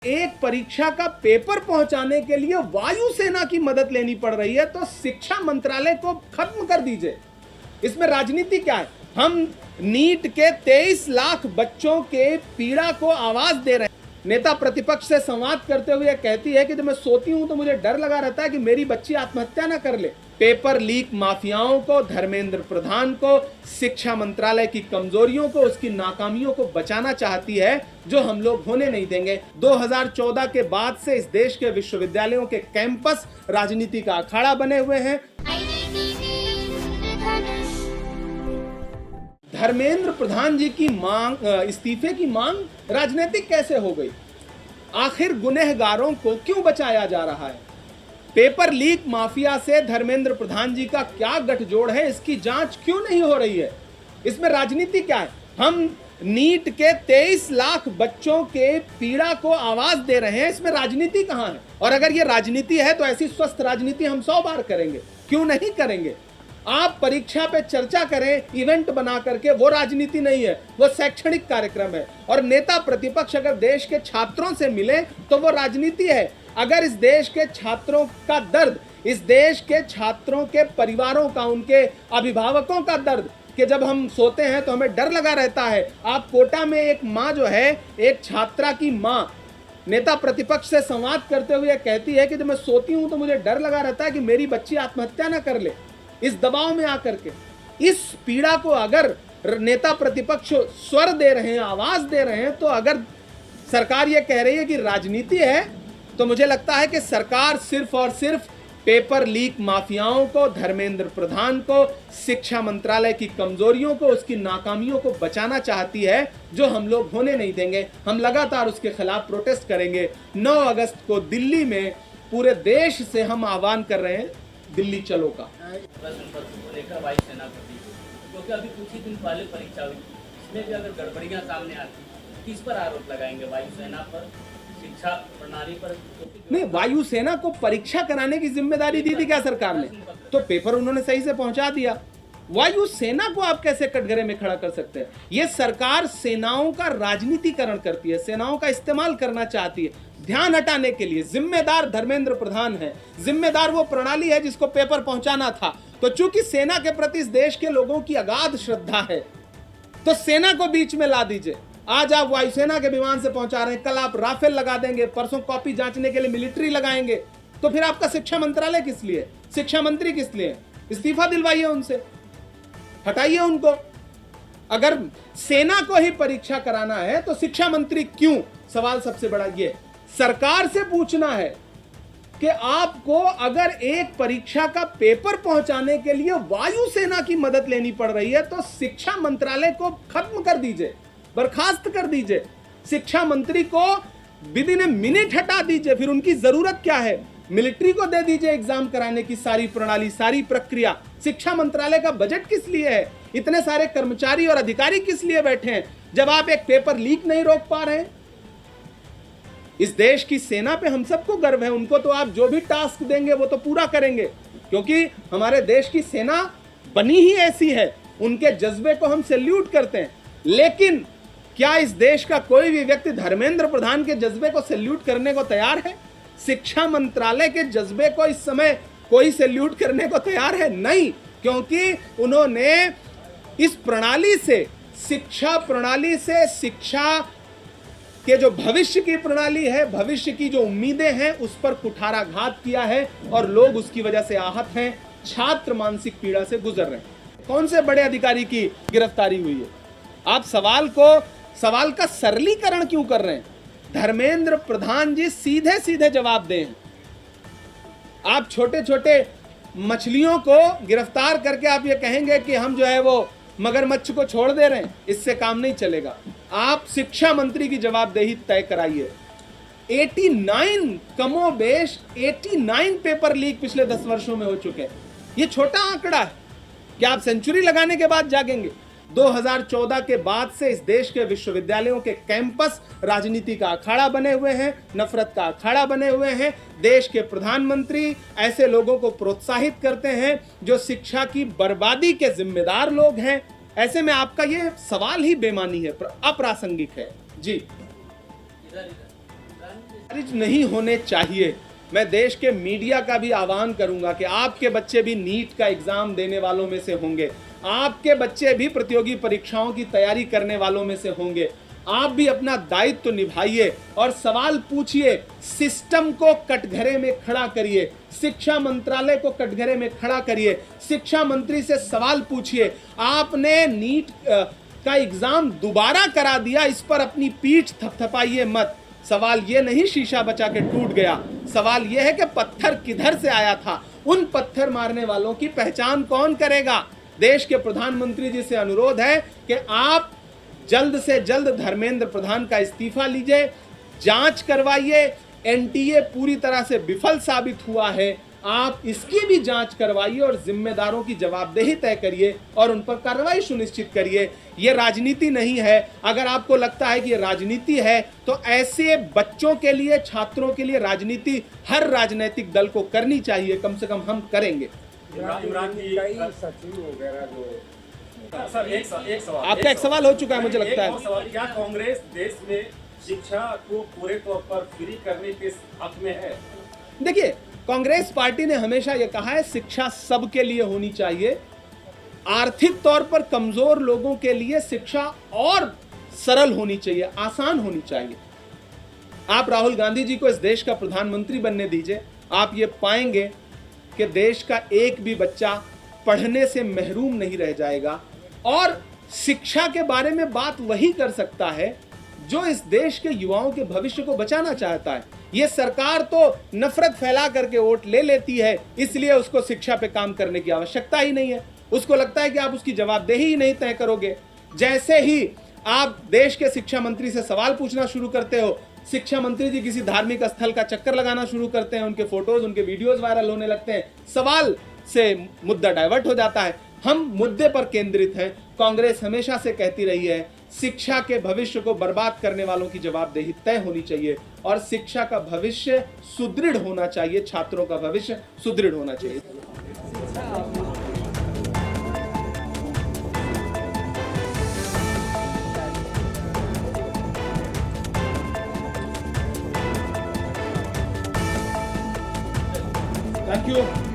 एक परीक्षा का पेपर पहुंचाने के लिए वायुसेना की मदद लेनी पड़ रही है, तो शिक्षा मंत्रालय को खत्म कर दीजिए। इसमें राजनीति क्या है? हम नीट के 23 लाख बच्चों के पीड़ा को आवाज दे रहे हैं। नेता प्रतिपक्ष से संवाद करते हुए कहती है कि जब मैं सोती हूं तो मुझे डर लगा रहता है कि मेरी बच्ची आत्महत्या ना कर ले। पेपर लीक माफियाओं को, धर्मेंद्र प्रधान को, शिक्षा मंत्रालय की कमजोरियों को, उसकी नाकामियों को बचाना चाहती है, जो हम लोग होने नहीं देंगे। 2014 के बाद से इस देश के विश्वविद्यालयों के कैंपस राजनीति का अखाड़ा बने हुए हैं। धर्मेंद्र प्रधान जी की मांग, इस्तीफे की मांग राजनीतिक कैसे हो गई? आखिर गुनहगारों को क्यों बचाया जा रहा है? पेपर लीक माफिया से धर्मेंद्र प्रधान जी का क्या गठजोड़ है, इसकी जांच क्यों नहीं हो रही है? इसमें राजनीति क्या है? हम नीट के 23 लाख बच्चों के पीड़ा को आवाज दे रहे हैं, इसमें राजनीति कहां है? और अगर ये राजनीति है तो ऐसी स्वस्थ राजनीति हम 100 बार करेंगे, क्यों नहीं करेंगे? आप परीक्षा पे चर्चा करें इवेंट बना करके, वो राजनीति नहीं है, वो शैक्षणिक कार्यक्रम है। और नेता प्रतिपक्ष अगर देश के छात्रों से मिले तो वो राजनीति है। अगर इस देश के छात्रों का दर्द, इस देश के छात्रों के परिवारों का, उनके अभिभावकों का दर्द, कि जब हम सोते हैं तो हमें डर लगा रहता है। आप कोटा में एक माँ जो है, एक छात्रा की माँ नेता प्रतिपक्ष से संवाद करते हुए कहती है कि जब मैं सोती हूं तो मुझे डर लगा रहता है कि मेरी बच्ची आत्महत्या ना कर ले। इस दबाव में आकर के इस पीड़ा को अगर नेता प्रतिपक्ष स्वर दे रहे हैं, आवाज दे रहे हैं, तो अगर सरकार ये कह रही है कि राजनीति है, तो मुझे लगता है कि सरकार सिर्फ और सिर्फ पेपर लीक माफियाओं को, धर्मेंद्र प्रधान को, शिक्षा मंत्रालय की कमजोरियों को, उसकी नाकामियों को बचाना चाहती है, जो हम लोग होने नहीं देंगे। हम लगातार उसके खिलाफ प्रोटेस्ट करेंगे। 9 अगस्त को दिल्ली में पूरे देश से हम आह्वान कर रहे हैं, दिल्ली चलो का। प्रश्न पत्र को लेकर वायुसेना प्रति, क्योंकि अभी कुछ ही दिन पहले परीक्षा हुई, इसमें भी अगर गड़बड़ियां सामने आती, किस पर आरोप लगाएंगे? वायुसेना पर, शिक्षा प्रणाली पर? नहीं, वायुसेना को परीक्षा कराने की जिम्मेदारी दी थी क्या सरकार ने? तो पेपर उन्होंने सही से पहुंचा दिया। वायुसेना को आप कैसे कटघरे में खड़ा कर सकते हैं? यह सरकार सेनाओं का राजनीतिकरण करती है, सेनाओं का इस्तेमाल करना चाहती है ध्यान हटाने के लिए। जिम्मेदार धर्मेंद्र प्रधान है, जिम्मेदार वो प्रणाली है जिसको पेपर पहुंचाना था। तो चूंकि सेना के प्रति इस देश के लोगों की अगाध श्रद्धा है, तो सेना को बीच में ला दीजिए। आज आप वायुसेना के विमान से पहुंचा रहे हैं, कल आप राफेल लगा देंगे, परसों कॉपी जांचने के लिए मिलिट्री लगाएंगे, तो फिर आपका शिक्षा मंत्रालय किस लिए? शिक्षा मंत्री किस लिए? इस्तीफा दिलवाइए उनसे, हटाइए उनको। अगर सेना को ही परीक्षा कराना है तो शिक्षा मंत्री क्यों? सवाल सबसे बड़ा ये सरकार से पूछना है कि आपको अगर एक परीक्षा का पेपर पहुंचाने के लिए वायुसेना की मदद लेनी पड़ रही है, तो शिक्षा मंत्रालय को खत्म कर दीजिए, बर्खास्त कर दीजिए। शिक्षा मंत्री को विदिन ए मिनट हटा दीजिए। फिर उनकी जरूरत क्या है? मिलिट्री को दे दीजिए एग्जाम कराने की सारी प्रणाली, सारी प्रक्रिया। शिक्षा मंत्रालय का बजट किस लिए है? इतने सारे कर्मचारी और अधिकारी किस लिए बैठे हैं, जब आप एक पेपर लीक नहीं रोक पा रहे हैं? इस देश की सेना पे हम सबको गर्व है। उनको तो आप जो भी टास्क देंगे वो तो पूरा करेंगे, क्योंकि हमारे देश की सेना बनी ही ऐसी है। उनके जज्बे को हम सैल्यूट करते हैं। लेकिन क्या इस देश का कोई भी व्यक्ति धर्मेंद्र प्रधान के जज्बे को सैल्यूट करने को तैयार है? शिक्षा मंत्रालय के जज्बे को इस समय कोई सैल्यूट करने को तैयार है? नहीं, क्योंकि उन्होंने इस प्रणाली से, शिक्षा प्रणाली से, शिक्षा के जो भविष्य की प्रणाली है, भविष्य की जो उम्मीदें हैं, उस पर कुठाराघात किया है और लोग उसकी वजह से आहत हैं। छात्र मानसिक पीड़ा से गुजर रहे हैं। कौन से बड़े अधिकारी की गिरफ्तारी हुई है? आप सवाल का सरलीकरण क्यों कर रहे हैं? धर्मेंद्र प्रधान जी सीधे सीधे जवाब दें। आप छोटे छोटे मछलियों को गिरफ्तार करके आप ये कहेंगे कि हम जो है वो मगरमच्छ को छोड़ दे रहे हैं, इससे काम नहीं चलेगा। आप शिक्षा मंत्री की जवाबदेही तय कराइए। 89 कमोबेश 89 पेपर लीक पिछले 10 वर्षों में हो चुके हैं। ये छोटा आंकड़ा है। क्या आप सेंचुरी लगाने के बाद जागेंगे? 2014 के बाद से इस देश के विश्वविद्यालयों के कैंपस राजनीति का अखाड़ा बने हुए हैं, नफरत का अखाड़ा बने हुए हैं। देश के प्रधानमंत्री ऐसे लोगों को प्रोत्साहित करते हैं जो शिक्षा की बर्बादी के जिम्मेदार लोग हैं। ऐसे में आपका ये सवाल ही बेमानी है, अप्रासंगिक है। जी। खारिज नहीं होने चाहिए। मैं देश के मीडिया का भी आह्वान करूंगा कि आपके बच्चे भी नीट का एग्जाम देने वालों में से होंगे, आपके बच्चे भी प्रतियोगी परीक्षाओं की तैयारी करने वालों में से होंगे। आप भी अपना दायित्व निभाइए और सवाल पूछिए, सिस्टम को कटघरे में खड़ा करिए, शिक्षा मंत्रालय को कटघरे में खड़ा करिए, शिक्षा मंत्री से सवाल पूछिए। आपने नीट का एग्जाम दोबारा करा दिया, इस पर अपनी पीठ थपथपाइए मत। सवाल ये नहीं शीशा बचा के टूट गया, सवाल ये है कि पत्थर किधर से आया था, उन पत्थर मारने वालों की पहचान कौन करेगा। देश के प्रधानमंत्री जी से अनुरोध है कि आप जल्द से जल्द धर्मेंद्र प्रधान का इस्तीफा लीजिए, जांच करवाइए। एनटीए पूरी तरह से विफल साबित हुआ है, आप इसकी भी जांच करवाइए और जिम्मेदारों की जवाबदेही तय करिए और उन पर कार्रवाई सुनिश्चित करिए। ये राजनीति नहीं है। अगर आपको लगता है कि ये राजनीति है तो ऐसे बच्चों के लिए, छात्रों के लिए राजनीति हर राजनीतिक दल को करनी चाहिए, कम से कम हम करेंगे। इमरान की कई सचिव वगैरह जो सर एक सवाल, आपका एक सवाल हो चुका है मुझे लगता एक और है। सवाल, क्या कांग्रेस देश में शिक्षा को पूरे तौर पर फ्री करने के हक में है? देखिए, कांग्रेस पार्टी ने हमेशा यह कहा है शिक्षा सबके लिए होनी चाहिए। आर्थिक तौर पर कमजोर लोगों के लिए शिक्षा और सरल होनी चाहिए, आसान होनी चाहिए। आप राहुल गांधी जी को इस देश का प्रधानमंत्री बनने दीजिए, आप ये पाएंगे कि देश का एक भी बच्चा पढ़ने से महरूम नहीं रह जाएगा। और शिक्षा के बारे में बात वही कर सकता है जो इस देश के युवाओं के भविष्य को बचाना चाहता है। ये सरकार तो नफरत फैला करके वोट ले लेती है, इसलिए उसको शिक्षा पे काम करने की आवश्यकता ही नहीं है। उसको लगता है कि आप उसकी जवाबदेही ही नहीं तय करोगे। जैसे ही आप देश के शिक्षा मंत्री से सवाल पूछना शुरू करते हो, शिक्षा मंत्री जी किसी धार्मिक स्थल का चक्कर लगाना शुरू करते हैं, उनके फोटोज, उनके वीडियोज वायरल होने लगते हैं, सवाल से मुद्दा डाइवर्ट हो जाता है। हम मुद्दे पर केंद्रित हैं। कांग्रेस हमेशा से कहती रही है शिक्षा के भविष्य को बर्बाद करने वालों की जवाबदेही तय होनी चाहिए और शिक्षा का भविष्य सुदृढ़ होना चाहिए, छात्रों का भविष्य सुदृढ़ होना चाहिए। Thank you.